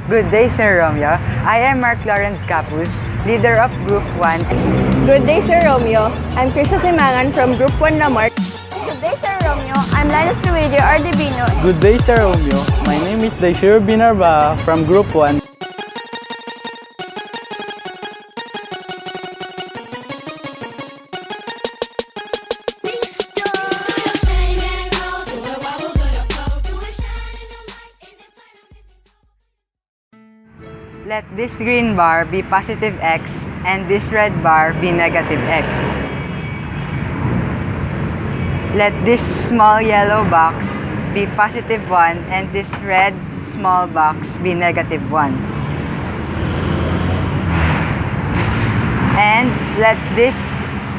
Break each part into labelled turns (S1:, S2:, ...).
S1: Good day, Sir Romeo. I am Lorenz Capuz, leader of Group 1.
S2: Good day, Sir Romeo. I'm Krisha Simangan from Group 1 Lamarck.
S3: Good day, Sir Romeo. I'm Lynus Luigi or Divino.
S4: Good day, Sir Romeo. My name is Daishero Narvaja from Group 1.
S1: Let this green bar be positive x and this red bar be negative x. Let this small yellow box be positive 1 and this red small box be negative 1. And let this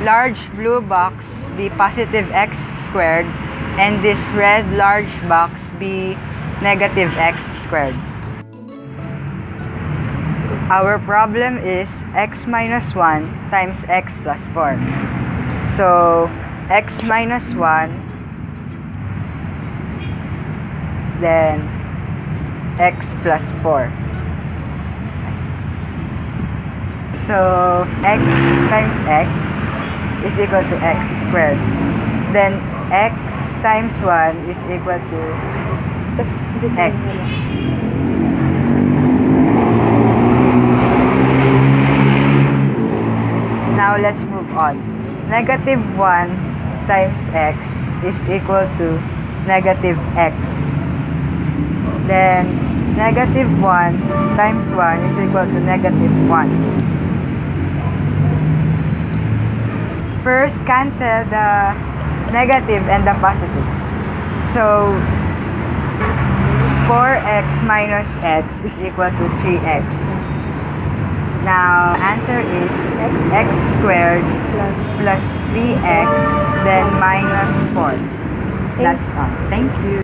S1: large blue box be positive x squared and this red large box be negative x squared. Our problem is x minus 1 times x plus 4. So, x minus 1, then x plus 4. So, x times x is equal to x squared. Then, x times 1 is equal to x. Now, let's move on. Negative 1 times x is equal to negative x. Then, negative 1 times 1 is equal to negative 1. First, cancel the negative and the positive. So, 4x minus x is equal to 3x. Now, answer is x squared plus 3x, then minus 4. That's all. Thank you.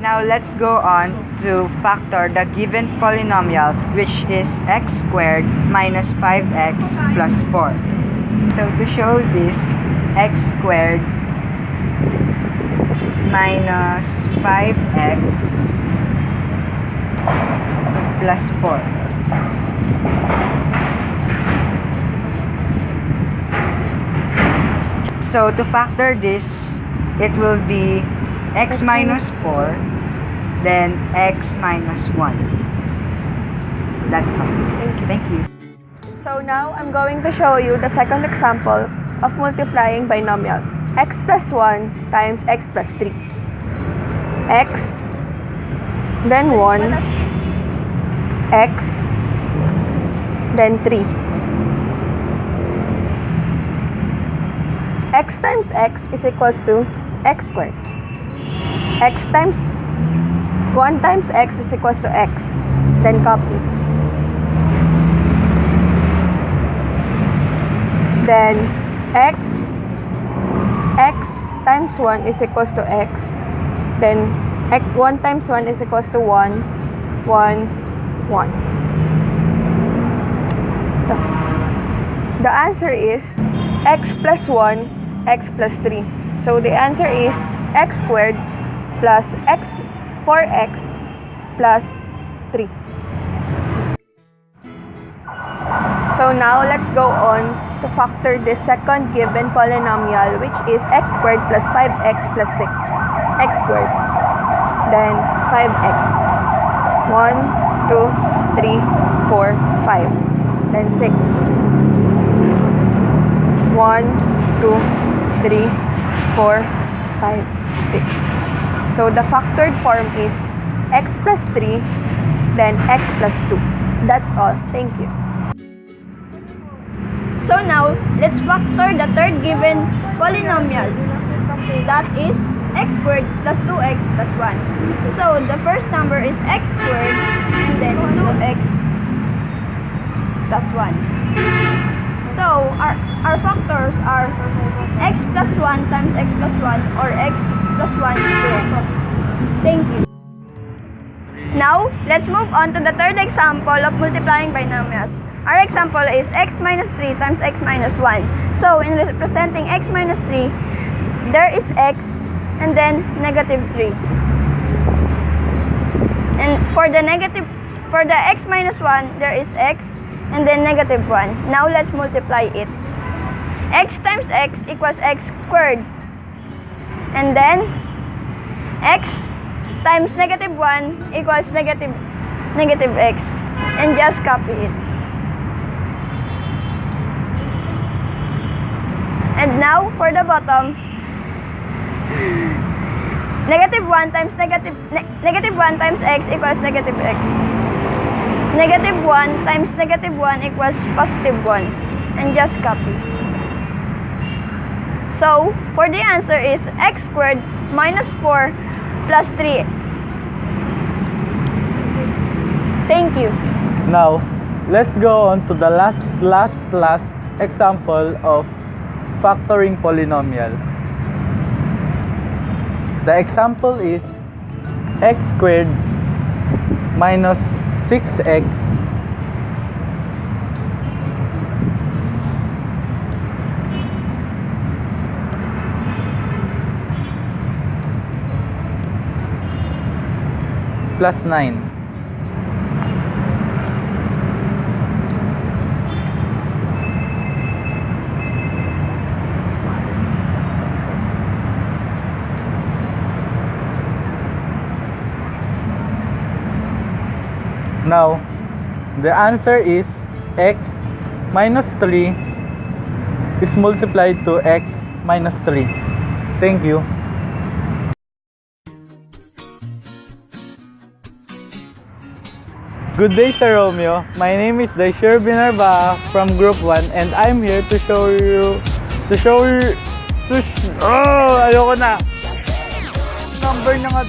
S1: Now, let's go on to factor the given polynomial, which is x squared minus 5x plus 4. So, to show this, x squared minus 5x plus 4. So, to factor this, it will be x minus 4, then x minus 1. That's all. Thank you.
S2: So now, I'm going to show you the second example of multiplying binomial. X plus 1 times x plus 3. X, then 1, x, then 3. X times x is equals to x squared. X times 1 times x is equals to x. Then copy. Then x times 1 is equals to x. Then 1 times 1 is equals to 1, 1, 1. The answer is x plus 1, x plus 3. So the answer is x squared plus 4x plus 3. So now let's go on to factor the second given polynomial, which is x squared plus 5x plus 6. X squared. Then 5x. 1, 2, 3, 4, 5. Then 6. 1, 2, 3, 4, 5, 6. So the factored form is x plus 3, then x plus 2. That's all. Thank you.
S3: So now, let's factor the third given polynomial. That is x squared plus 2x plus 1. So the first number is x squared and then 2x plus 1. So, our factors are x plus 1 times x plus 1 or x plus 1 squared. Thank you. Now, let's move on to the third example of multiplying binomials. Our example is x minus 3 times x minus 1. So, in representing x minus 3, there is x and then negative 3. And for the negative for the x minus 1, there is x and then negative 1. Now let's multiply it. X times x equals x squared. And then x times negative 1 equals negative x. And just copy it. And now for the bottom, negative 1 times negative 1 times x equals negative x. Negative 1 times negative 1 equals positive 1. And just copy. So, for the answer is x squared minus 4 plus 3. Thank you.
S4: Now, let's go on to the last example of factoring polynomial. The example is x squared minus 6x plus 9. Now, the answer is x minus 3 is multiplied to x minus 3. Thank you. Good day, Sir Romeo. My name is Daishero Narvaja from Group 1 and I'm here to show you ayoko na. Number na nga.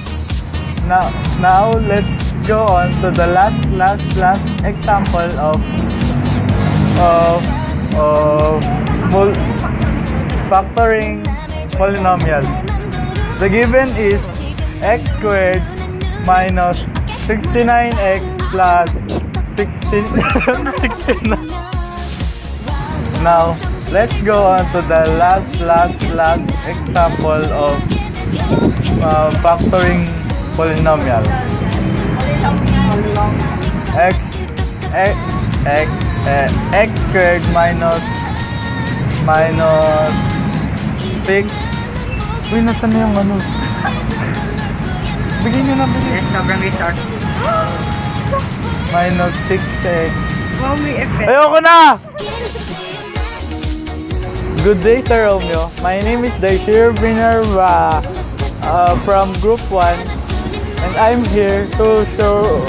S4: Now, let's go on to the last example of factoring polynomials. The given is x squared minus 69x plus 16. Now, let's go on to the last example of factoring polynomial. X squared minus 6. Uy, nasan na yung ano? Bigyan nyo na, bigyan.
S1: Sobrang restart.
S4: Minus 6x.
S1: Wow, may effect.
S4: Ayoko na! Good day, Sir Romeo. My name is Daishero Narvaja from Group 1 and I'm here to show